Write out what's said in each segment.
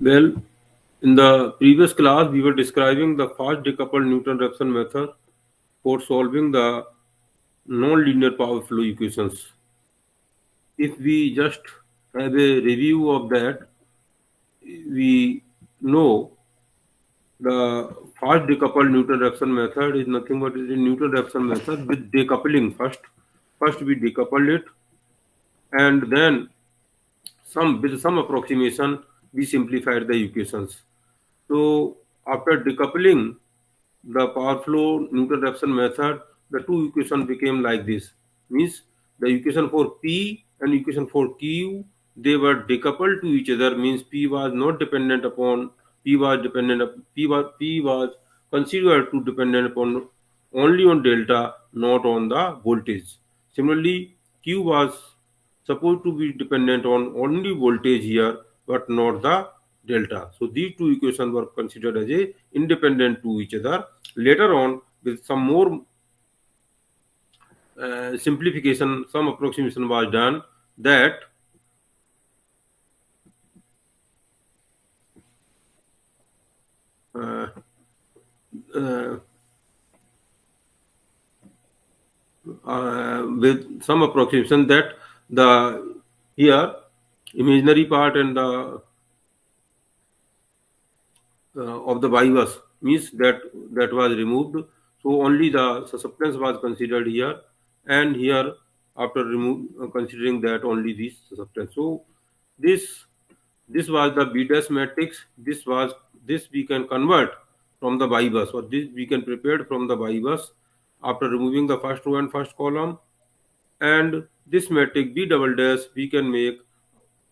Well, in the previous class, we were describing the fast decoupled Newton-Raphson method for solving the non-linear power flow equations. If we just have a review of that, we know the fast decoupled Newton-Raphson method is nothing but is a Newton-Raphson method with decoupling first. First we decouple it, and then with some approximation we simplified the equations. So after decoupling the power flow Newton-Raphson method, the two equations became like this. Means the equation for P and equation for Q, they were decoupled to each other. Means P was not dependent upon P was considered to dependent upon only on delta, not on the voltage. Similarly, Q was supposed to be dependent on only voltage here, but not the delta. So these two equations were considered as a independent to each other. Later on, with some more simplification, some approximation was done that uh, uh, with some approximation that the here imaginary part and the of the bypass means that was removed. So only the substance was considered here, and here after considering that only this substance. So this this was the B dash matrix. This we can convert from the bypass, or this we can prepare from the bypass after removing the first row and first column. And this matrix B double dash we can make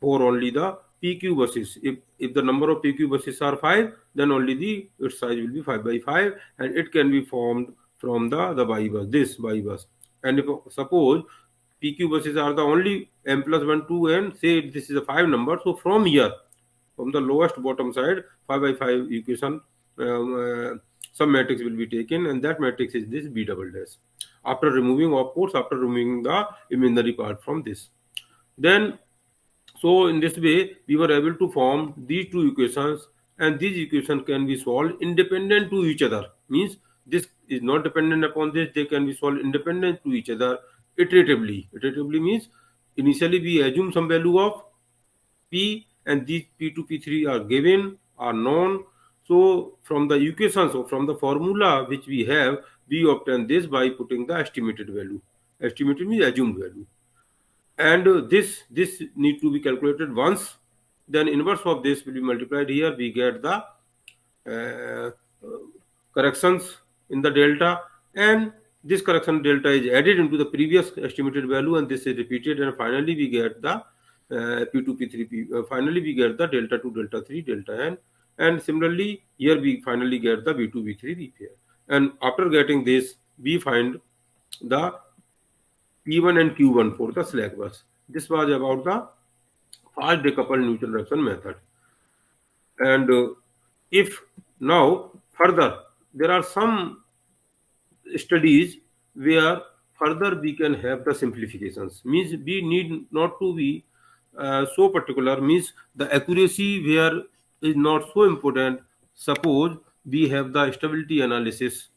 for only the PQ buses. If the number of PQ buses are 5, then only its size will be 5 by 5, and it can be formed from the bus, this bus. And if suppose PQ buses are the only m plus 1, 2, and say this is a 5 number, so from here, from the lowest bottom side, 5 by 5 equation, some matrix will be taken, and that matrix is this B double dash. After removing, of course, after removing the imaginary part from this. Then so in this way, we were able to form these two equations, and these equations can be solved independent to each other. Means this is not dependent upon this; they can be solved independent to each other iteratively. Iteratively means initially we assume some value of P, and these P2, P3 are given, are known. So from the equations or from the formula which we have, we obtain this by putting the estimated value. Estimated means assumed value, and this need to be calculated once, then inverse of this will be multiplied. Here we get the uh, corrections in the delta, and this correction delta is added into the previous estimated value, and this is repeated, and finally we get the P2 P3 finally we get the delta 2 delta 3 delta n, and similarly here we finally get the V2 V3 V pair, and after getting this we find the P1 and Q1 for the slack bus. This was about the fast decoupled Newton-Raphson method. And if now further, there are some studies where further we can have the simplifications. Means we need not to be so particular. Means the accuracy where is not so important. Suppose we have the stability analysis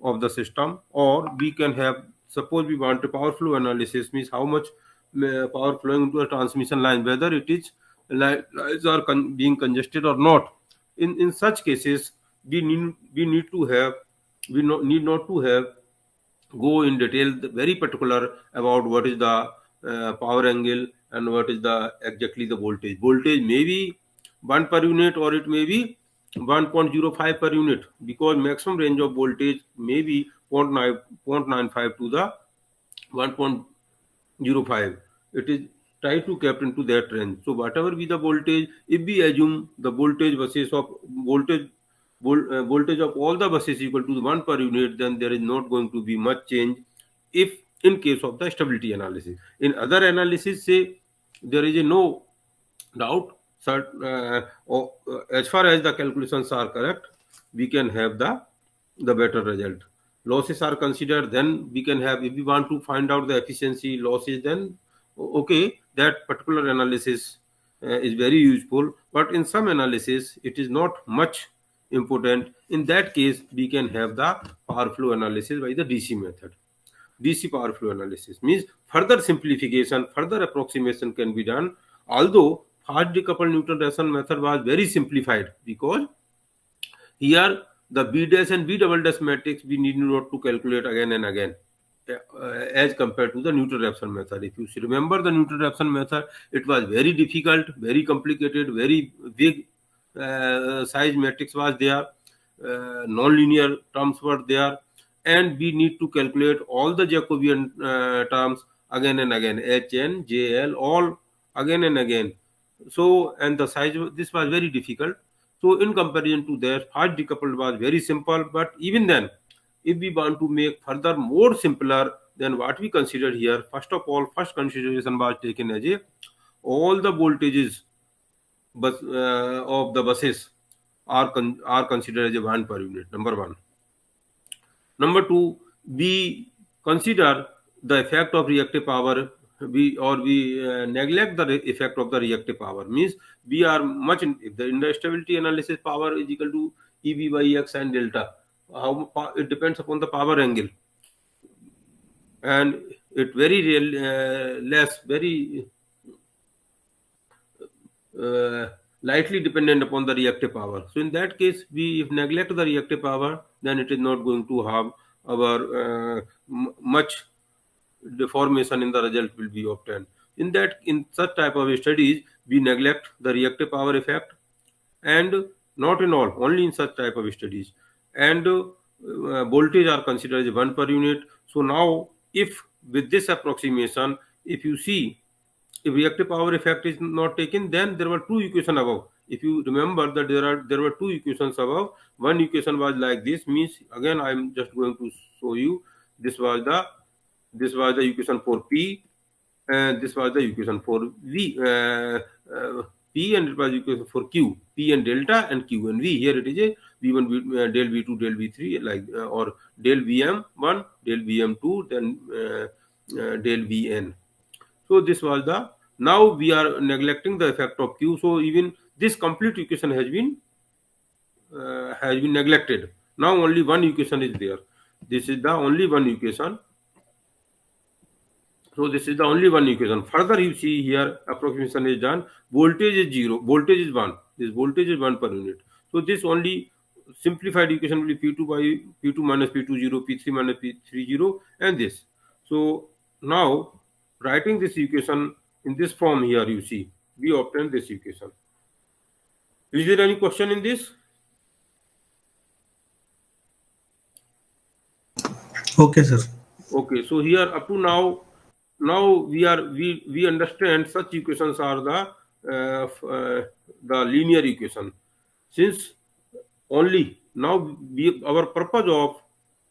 of the system, or we can have, suppose we want a power flow analysis, means how much power flowing into a transmission line, whether it is lines are being congested or not. In such cases, we need to have, need not to have go in detail very particular about what is the power angle and what is the exactly the voltage may be 1 per unit, or it may be 1.05 per unit, because maximum range of voltage may be 0.95 to the 1.05. It is try to kept into that range. So whatever be the voltage, if we assume the voltage versus of voltage of all the buses equal to 1 per unit, then there is not going to be much change if in case of the stability analysis. In other analysis, say there is a no doubt, as far as the calculations are correct, we can have the better result. Losses are considered, then we can have, if we want to find out the efficiency losses, then okay, that particular analysis is very useful, but in some analysis it is not much important. In that case, we can have the power flow analysis by the DC method. DC power flow analysis means further simplification, further approximation can be done. Although fast decoupled Newton-Raphson method was very simplified, because here the B dash and B double dash matrix we need not to calculate again and again, as compared to the Newton-Raphson method. If you remember the Newton-Raphson method, it was very difficult, very complicated, very big size matrix was there, non-linear terms were there, and we need to calculate all the Jacobian terms again and again, H, N, J, L, all again and again. So, and the size, this was very difficult. So, in comparison to that, fast decoupled was very simple. But even then, if we want to make further more simpler than what we considered here, first of all, first consideration was taken as a all the voltages of the buses are considered as a 1 per unit. Number one. Number two, we consider the effect of reactive power. We neglect the effect of the reactive power. Means we are much if the stability analysis power is equal to EB by X and delta. It depends upon the power angle, and it very less, very lightly dependent upon the reactive power. So in that case, we if neglect the reactive power, then it is not going to have our much deformation in the result will be obtained. In such type of studies, we neglect the reactive power effect, and not in all, only in such type of studies. And voltage are considered as 1 per unit. So now, if with this approximation, if you see, if reactive power effect is not taken, then there were two equations above. If you remember that there were two equations above. One equation was like this. Means again, I am just going to show you. This was the equation for P, and this was the equation for V. P, and it was equation for Q. P and delta and Q and V. Here it is a V1 del V2 del V3, like or del Vm1 del Vm2, then del Vn. So this was the, now we are neglecting the effect of Q. So even this complete equation has been neglected. Now only one equation is there. This is the only one equation. So this is the only one equation. Further, you see here approximation is done. Voltage is 0. Voltage is 1. This voltage is 1 per unit. So this only simplified equation will be P2 by P2 minus P2 0, P3 minus P3 0, and this. So now writing this equation in this form here, you see, we obtain this equation. Is there any question in this? Okay, sir. Okay, so here up to now we understand such equations are the linear equation. Since only now our purpose of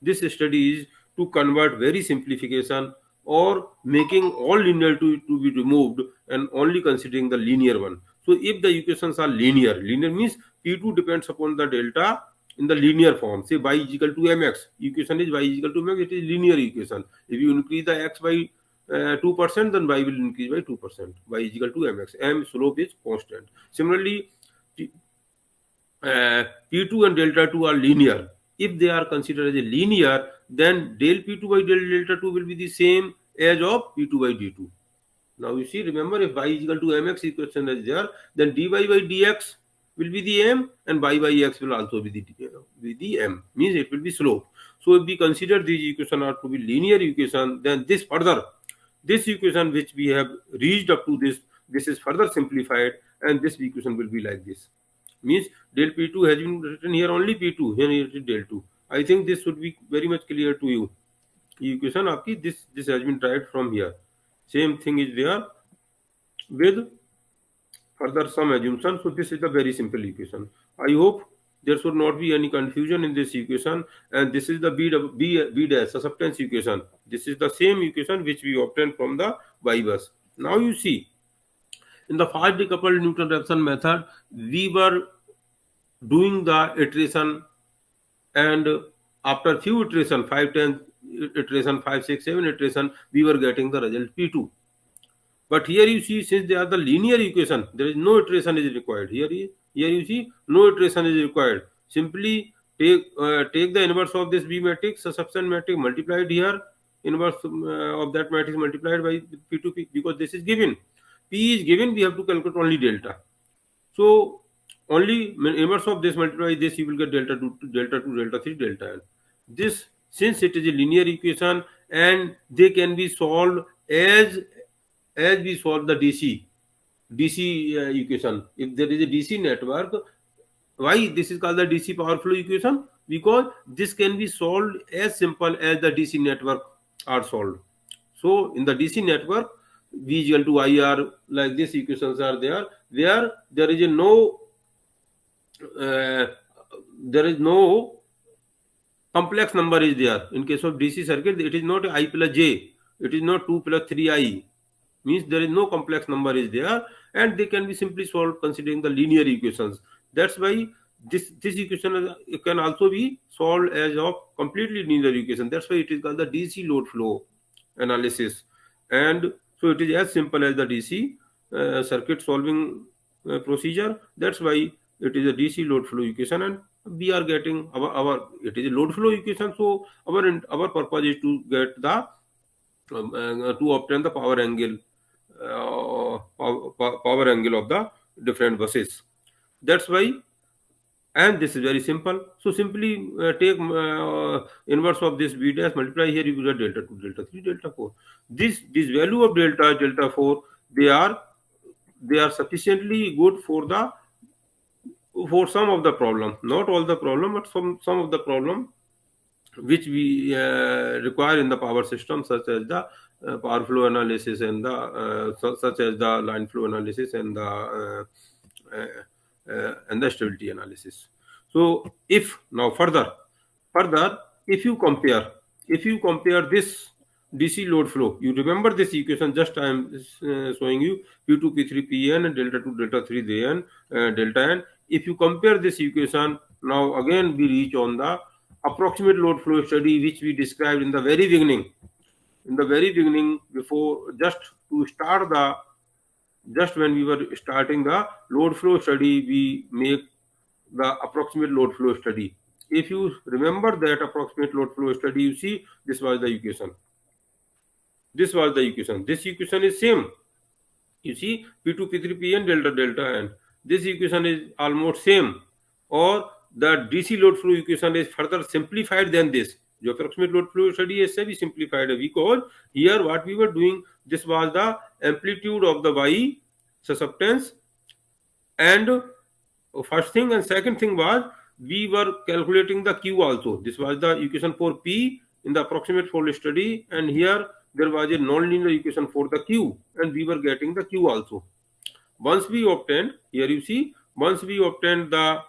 this study is to convert very simplification, or making all linear to be removed and only considering the linear one. So if the equations are linear means P2 depends upon the delta in the linear form. Say y is equal to mx. Equation is y is equal to mx. It is linear equation. If you increase the x by 2%, then y will increase by 2%. Y is equal to mx. M slope is constant. Similarly, P2 and delta 2 are linear. If they are considered as a linear, then del P2 by del delta 2 will be the same as of P2 by D2. Now you see, remember, if y is equal to mx equation is there, then dy by dx will be the m, and y by x will also be the m. Means it will be slope. So if we consider these equations are to be linear equation, then this equation which we have reached up to this is further simplified, and this equation will be like this. Means del P2 has been written here only P2, here it is del 2. I think this should be very much clear to you. Equation aapki, this has been derived from here. Same thing is there with further some assumption. So this is a very simple equation. I hope there should not be any confusion in this equation. And this is the B dash susceptance equation. This is the same equation which we obtained from the Y bus. Now you see, in the fast decoupled Newton-Raphson method, we were doing the iteration, and after few iteration, 5, 10 iteration, 5, 6, 7 iteration, we were getting the result P2. But here you see, since they are the linear equation, there is no iteration is required. Here you see, no iteration is required. Simply take the inverse of this B matrix, a substance matrix multiplied here, inverse of that matrix multiplied by P to P, because this is given. P is given, we have to calculate only delta. So only inverse of this multiply this, you will get delta 2, delta 2, delta 3, delta n. This, since it is a linear equation and they can be solved as we solve the DC equation. If there is a DC network, why this is called the DC power flow equation? Because this can be solved as simple as the DC network are solved. So in the DC network, V is equal to IR, like this equations are there. Where there is uh, no complex number is there. In case of DC circuit, it is not I plus J. It is not 2 plus 3I. Means there is no complex number is there, and they can be simply solved considering the linear equations. That's why this equation can also be solved as of completely linear equation. That's why it is called the DC load flow analysis. And so it is as simple as the DC circuit solving procedure. That's why it is a DC load flow equation, and we are getting our it is a load flow equation. So our purpose is to get the to obtain the power angle of the different buses. That's why, and this is very simple. So simply take inverse of this b dash, multiply here, you will get delta 2, delta 3, delta 4. This value of delta 4, they are sufficiently good for some of the problem, not all the problem, but some of the problem which we require in the power system, such as the power flow analysis and the such as the line flow analysis and the stability analysis. So if now further, if you compare this DC load flow, you remember this equation, just I am showing you P2 P3 Pn and delta 2 delta 3 Dn delta n. If you compare this equation, now again we reach on the approximate load flow study, which we described in the very beginning. In the very beginning, before just when we were starting the load flow study, we make the approximate load flow study. If you remember that approximate load flow study, you see this was the equation. This was the equation. This equation is same. You see P2, P3, Pn, delta n. This equation is almost same. Or the DC load flow equation is further simplified than this. The approximate load flow study is very simplified, because here what we were doing, this was the amplitude of the Y susceptance, and first thing, and second thing was we were calculating the Q also. This was the equation for P in the approximate flow study, and here there was a non-linear equation for the Q, and we were getting the Q also. Once we obtained, here you see, once we obtained the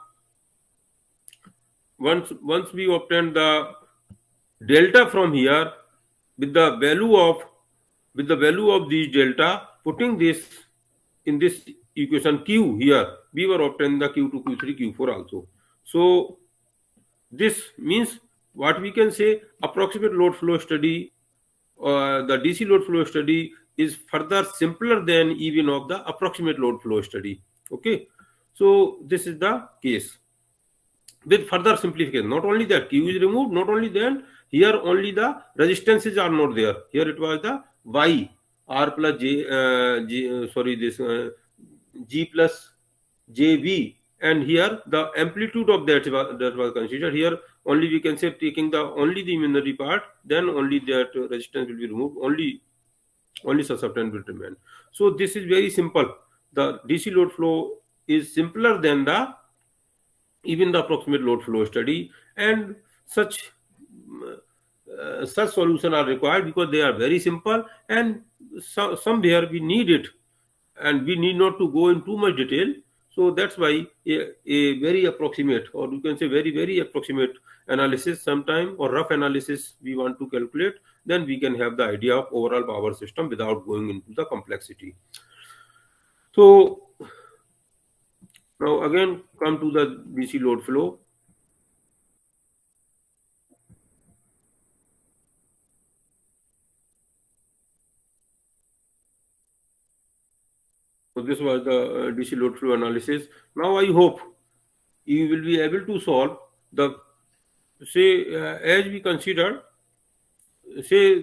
delta from here, with the value of the delta, putting this in this equation Q here, we were obtaining the Q2, Q3, Q4 also. So this means what we can say, approximate load flow study, the DC load flow study is further simpler than even of the approximate load flow study. Okay, so this is the case. With further simplification, not only that Q is removed, not only then, here only the resistances are not there. Here it was the Y, R plus G plus JV, and here the amplitude of that was considered. Here only we can say, taking only the imaginary part, then only that resistance will be removed, only susceptance will remain. So this is very simple. The DC load flow is simpler than even the approximate load flow study, and such solutions are required because they are very simple, and somewhere we need it, and we need not to go in too much detail. So that's why a very approximate, or you can say very, very approximate analysis sometime, or rough analysis we want to calculate, then we can have the idea of overall power system without going into the complexity. So now again come to the DC load flow. So this was the DC load flow analysis. Now I hope you will be able to solve the, say, as we considered, say,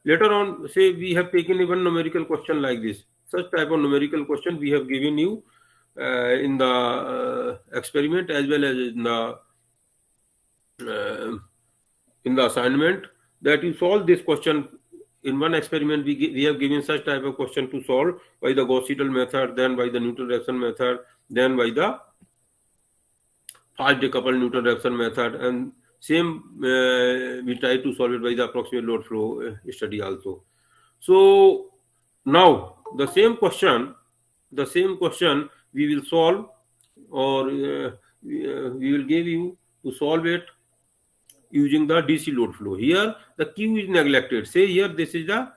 later on, say we have taken even numerical question like this. Such type of numerical question we have given you in the experiment as well as in the assignment, that you solve this question. In one experiment, we have given such type of question to solve by the Gauss-Seidel method, then by the Newton-Raphson method, then by the fast decoupled Newton-Raphson method, and same we try to solve it by the approximate load flow study also. So now the same question we will solve, or we will give you to solve it using the DC load flow. Here the Q is neglected. Say here this is the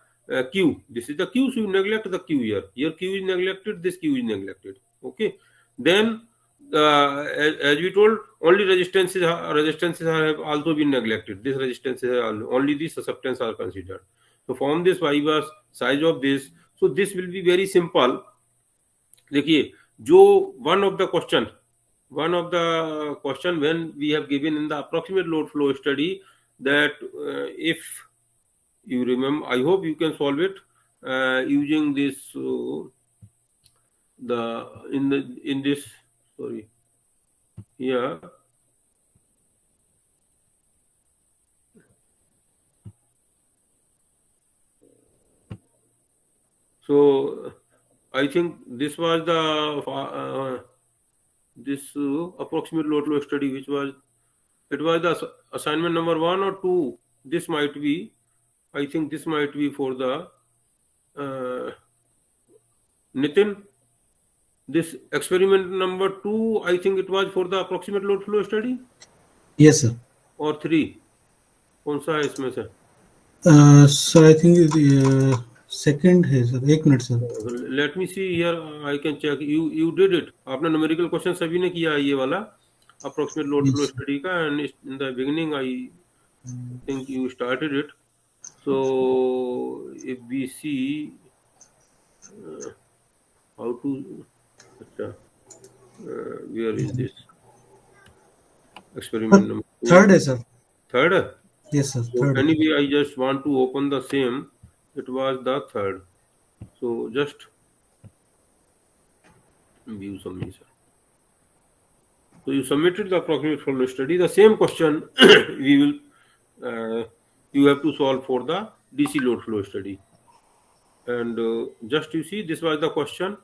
Q. This is the Q, so you neglect the Q here. Here Q is neglected, this Q is neglected. Okay. Then as we told, only resistances have also been neglected. This resistances are only the susceptance are considered. So from this Y bus, size of this, so this will be very simple. देखिए, जो one of the question when we have given in the approximate load flow study, that if you remember, I hope you can solve it using this in this sorry here. So I think this was the this approximate load flow study, which was, it was the assignment number 1 or 2. This might be, I think this might be for the Nitin. This experiment number 2, I think it was for the approximate load flow study. Yes, sir. Or 3, कौन सा है इसमें से? Sir, I think the second है sir. एक minute sir. Let me see here. I can check. You did it. आपने numerical question सभी ने किया ये वाला approximate load flow study का, and in the beginning I think you started it. So if we see how to where is this experiment number 2? Third है sir. Third? Yes sir. So Third. anyway, I just want to open the same. It was the third. So just view submission. So you submitted the approximate flow study. The same question we will you have to solve for the DC load flow study. And just you see, this was the question.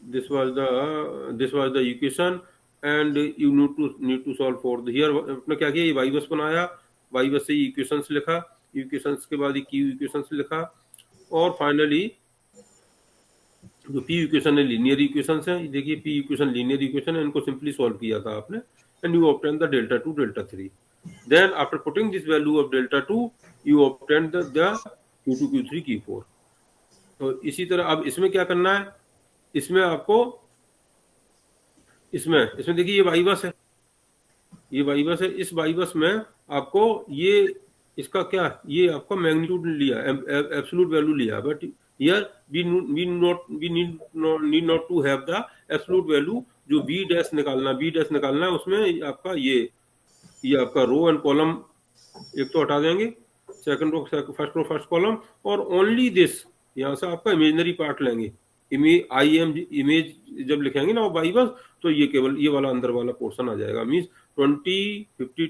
This was the equation, and you need to solve for the, here अपने क्या किया, ये y बस बनाया, y बस से equations लिखा, equations के बाद q इक्वेशंस लिखा, और फाइनली जो p इक्वेशन है लीनियर इक्वेशंस है. देखिए p इक्वेशन लीनियर इक्वेशन है, इनको सिंपली सॉल्व किया था आपने, and you obtain the delta 2 delta 3. Then after putting this value of delta 2, you obtain the q2 q3 q4. तो इसी तरह अब इसमें क्या करना है, इसमें आपको इसमें देखिए ये वाई बस है, ये वाई बस है. इस वाई बस में आपको ये इसका क्या, ये आपका मैग्नीट्यूड लिया, एब्सोल्यूट वैल्यू लिया, but here we need not to have the absolute value. जो बी डैश निकालना है, उसमें आपका ये आपका रो एंड कॉलम एक तो हटा देंगे, सेकंड रो फर्स्ट कॉलम, और ओनली दिस यहाँ से आपका इमेजिनरी पार्ट लेंगे. इमेज जब लिखेंगे ना बाई बस, तो ये केवल ये वाला अंदर वाला पोर्शन आ जाएगा. मीन्स 20 50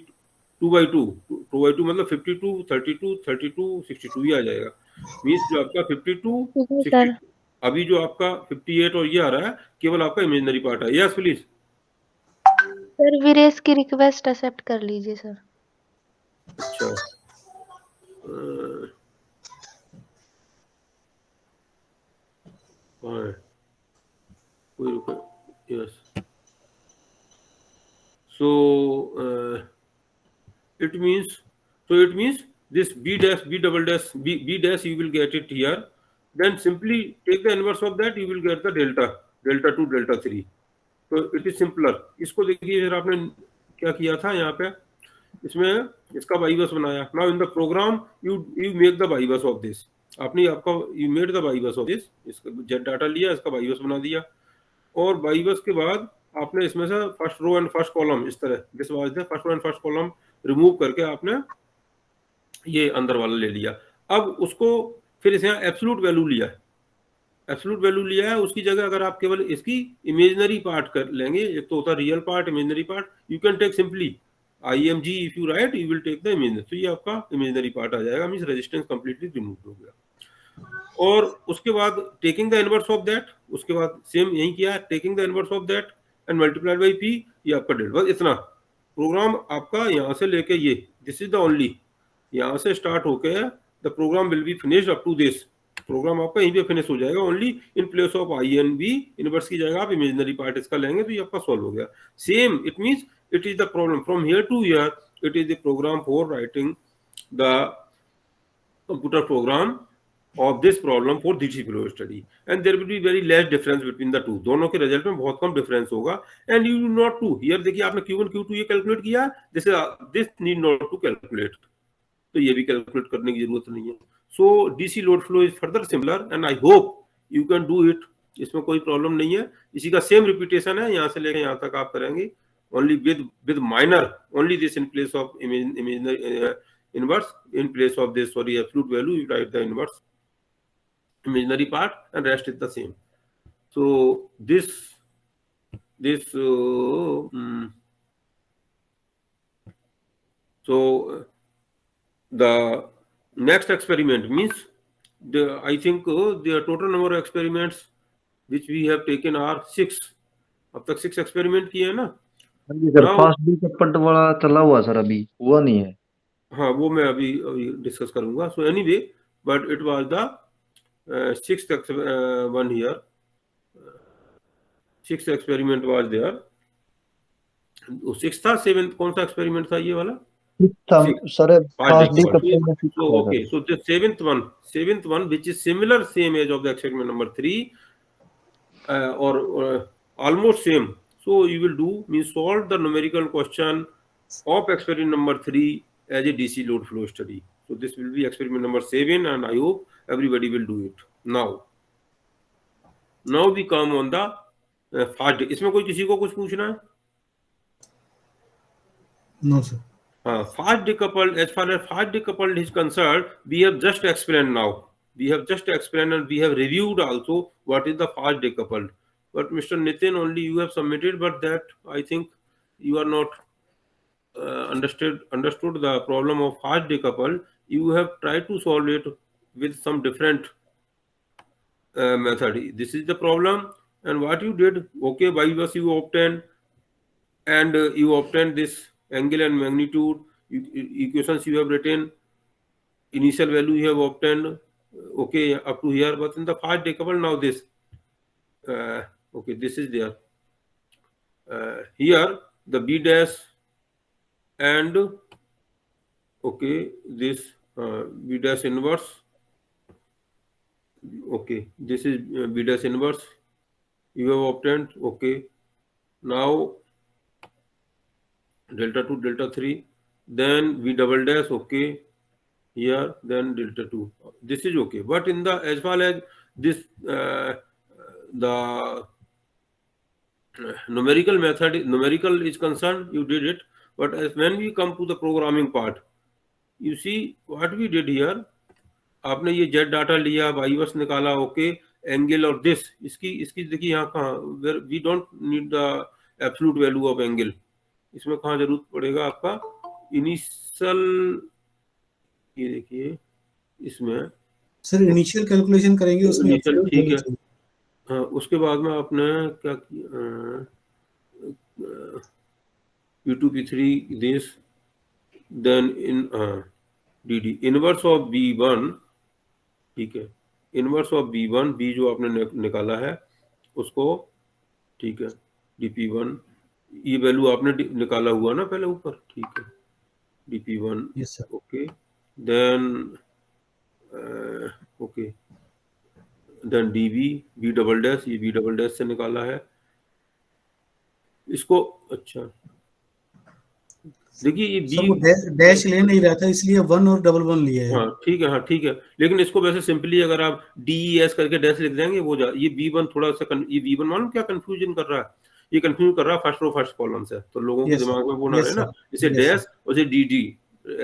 2/2 मतलब 52 32 32 62 ही आ जाएगा. मीन्स जो आपका 52 60, अभी जो आपका 58 और ये आ रहा है, केवल आपका इमेजिनरी पार्ट है. यस प्लीज सर, वीरेश की रिक्वेस्ट एक्सेप्ट कर लीजिए सर. अच्छा, yes. So it means this b dash b double dash b dash, you will get it here. Then simply take the inverse of that, you will get the delta 2 delta 3. So it is simpler. इसको देखिए फिर आपने क्या किया था यहाँ पे, इसमें इसका बाई बस बनाया. Now in the program you make the by bus of this. आपने आपका you made the by bus of this, इसका जेड डाटा लिया, इसका बाई बस बना दिया, और बाई बस के बाद आपने इसमें से first row and first column इस तरह this was the first row and first column remove करके आपने ये अंदर वाला ले लिया। अब उसको फिर इसे एब्सोल्यूट वैल्यू लिया है, एब्सोल्यूट वैल्यू लिया है, उसकी जगह अगर आप केवल इसकी इमेजिनरी पार्ट कर लेंगे, एक तो होता है real part, imaginary part, you can take simply IMG if you write you will take the imaginary, तो ये आपका इमेजिनरी पार्ट आ जाएगा, मींस रेजिस्टेंस कंप्लीटली रिमूव हो गया। और उसके बाद taking the inverse of that, उसके बाद सेम यही किया, taking the inverse of that and multiplied by P, ये आपका डेल्टा, बस इतना प्रोग्राम आपका यहाँ से लेके ये दिस इज द ओनली, यहाँ से स्टार्ट होके the program will be finished up to this, program आपका यहीं पे फिनिश हो जाएगा, only in place of INB inverse की जगह आप इमेजिनरी पार्ट इसका लेंगे, तो ये आपका सॉल्व हो गया। Same it means it is the problem from here to here, it is the program for writing the computer program of this problem for DC flow study, and there will be very less difference between the two, दोनों के result में बहुत कम difference होगा। And you not to here देखिए आपने Q1 Q2 ये calculate किया, this need not to calculate, तो ये भी कैलकुलेट करने की जरूरत नहीं है। So DC load flow is further similar and I hope you can do it, इसमें कोई प्रॉब्लम नहीं है, इसी का सेम रिपीटेशन है, यहाँ से लेकर यहाँ तक आप करेंगे, only with minor, only this in place of imaginary inverse, in place of this sorry absolute value you write the inverse imaginary part and rest is the same. So this so the next experiment means I think the total number of experiments which we have taken are 6, अब तक 6 experiment किए हैं ना। हाँ जी sir, Now- fast decoupled वाला चला हुआ sir, अभी हुआ नहीं है। हाँ वो मैं अभी डिस्कस करूंगा। So anyway but it was the 6th one here, 6th experiment was there, 6th था 7th कौन सा एक्सपेरिमेंट था ये वाला? Sir fast decoupled So okay, so the seventh one which is similar same as of the experiment number 3 or almost same, so you will do means solve the numerical question of experiment number 3 as a DC load flow study. So this will be experiment number 7 and I hope everybody will do it. Now we come on the fast, इसमें कोई किसी को कुछ पूछना है? No, sir. Fast decoupled, as far as fast decoupled is concerned, we have just explained now. We have just explained and we have reviewed also what is the fast decoupled. But Mr. Nitin, only you have submitted, but that I think you are not understood the problem of fast decoupled. You have tried to solve it with some different method. This is the problem, and what you did, okay, by was you obtained, and you obtained this angle and magnitude equations you have written, initial value you have obtained, okay, up to here, but in the fast decoupled now this okay, this is there, here the B dash and okay this B dash inverse, okay, this is B dash inverse you have obtained, okay, now delta 2 delta 3, then V double dash, okay, here, then delta 2, this is okay, but in the as far as this the numerical is concerned, you did it, but as when we come to the programming part, you see what we did here, आपने ये Z data लिया, by bus निकाला, okay, angle और this, इसकी देखिए यहाँ कहाँ, we don't need the absolute value of angle, इसमें कहाँ जरूरत पड़ेगा आपका इनिशियल, ये देखिए इसमें सर इनिशियल कैलकुलेशन करेंगे उसमें इनिशियल, ठीक है, हाँ, उसके बाद में आपने क्या किया, P2 P3 this, then in DD inverse of B1, ठीक है, इनवर्स ऑफ B1, B जो आपने निकाला है उसको, ठीक है, DP1 ये वैल्यू आपने निकाला हुआ ना पहले ऊपर, ठीक है, DP1, yes sir, okay, then okay, then DB B double dash, ये B डबल डैश से निकाला है इसको, अच्छा देखिए ये सर वो बी, डैश ले नहीं रहा था, इसलिए 1 और 11 लिए है। हाँ ठीक है, हाँ ठीक है, लेकिन इसको वैसे सिंपली अगर आप DES करके डैश लिख देंगे वो ये V1 थोड़ा सा ये V1 मालूम क्या कंफ्यूजन कर रहा है, ये कंफ्यूज कर रहा है फर्स्ट रो फर्स्ट कॉलम से, तो लोगों के यस दिमाग में वो ना यस रहे ना, सर, इसे यस डैश सर। और इसे DD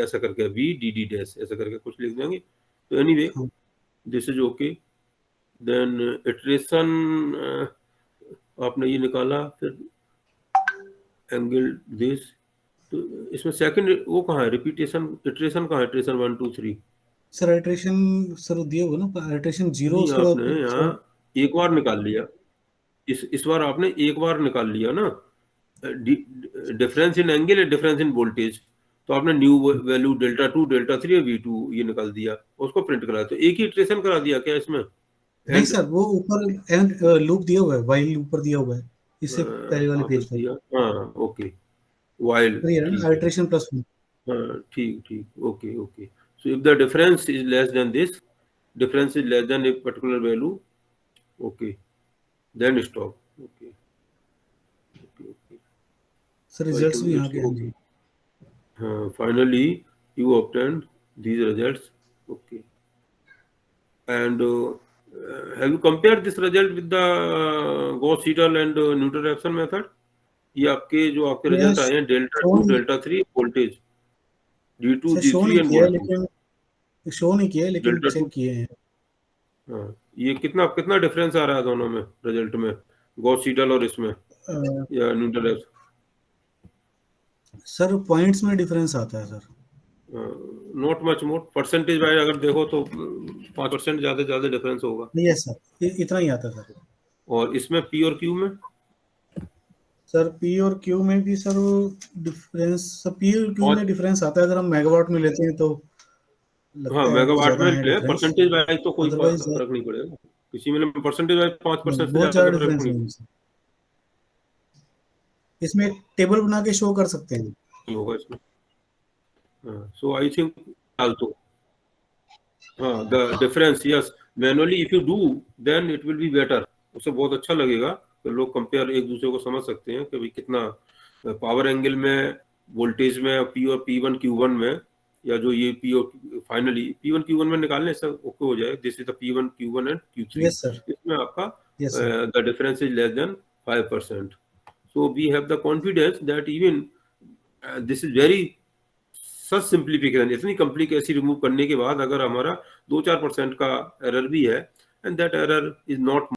ऐसा करके VDD डैश ऐसा करके कुछ लिख देंगे। तो एनीवे हाँ। This is okay. Then iteration आपने ये निकाला, फिर एंगल दिस, तो इसमें सेकंड वो कहाँ है, रिपीटेशन इटरेशन कहाँ है, इटरेशन 1 2 3 सर इटरेशन सर दिए हुए ना, इटरेशन 0 नहीं, उसके बाद आपने यहाँ एक बार निकाल लिया, इस बार आपने एक बार निकाल लिया ना, डिफरेंस इन एंगल या डिफरेंस इन वोल्टेज, तो आपने new value delta 2 delta 3 V2 ये निकाल दिया, उसको प्रिंट कराया, तो एक ही इटरेशन करा दिया क्या इसमें? नहीं एंड सर, वो ऊपर एंड लूप दिया हुआ है, वाइल ऊपर दिया हुआ है, इससे पहले वाले कहाँ पे पेज पर। दिया, हाँ ओके, वाइल, क्लियर है ठीक ना, है, इटरेशन प्लस 1। हाँ ठीक ठीक, okay okay. So if the difference is less than this, difference is less than a particular value, okay, then stop, okay okay okay, sir so I results think भी आ it's गए हैं okay। Ji. Finally you obtained these results, okay, and have you compared this result with the Gauss-Seidel and Newton-Raphson method? ये आपके जो आपके result yes, आए हैं delta 2 show delta 3 voltage, D2 sir show D3 नहीं and किया है, voltage, लेकिन शो नहीं किया है, लेकिन डेल्टा 2, चेक किए हैं। हाँ ये कितना कितना डिफरेंस आ रहा है दोनों में रिजल्ट में, गॉस-सीडल और इसमें या न्यूटन? सर पॉइंट्स में डिफरेंस आता है sir. Not much more, percentage wise अगर देखो तो 5% ज्यादा डिफरेंस होगा, यस सर, इतना ही आता है सर। और इसमें P और Q में, सर पी और क्यू में भी सर वो डिफरेंस, सर पी और क्यू और में डिफरेंस आता है, अगर हम मेगावाट में लेते हैं तो हाँ लगता है कि मेगावाट में ज्यादा है ले, डिफरेंस। परसेंटेज वाइज तो कोई अदरवाइज फर्क नहीं पड़ेगा, किसी में परसेंटेज वाइज 5% से बहुत ज्यादा ज्यादा का फर्क डिफरेंस नहीं है इनसे। इसमें एक टेबल बना के शो कर सकते हैं। होगा इसमें, सो आई थिंक आल्सो, हाँ the difference yes, manually if you do then it will be better, उससे बहुत अच्छा लगेगा, तो लोग कंपेयर एक दूसरे को समझ सकते हैं कि भाई कितना पावर एंगल में, वोल्टेज में, P और P1 Q1 में, या जो ये P और फाइनली P1 Q1 में निकालने से ओके हो जाए, this is the P1 Q1 and Q3, yes sir, इसमें आपका yes sir. The difference is less than 5%, so we have the confidence that even this is very such simplification, इतनी complicacy remove करने के बाद अगर हमारा 2-4% का एरर भी है, and that error is not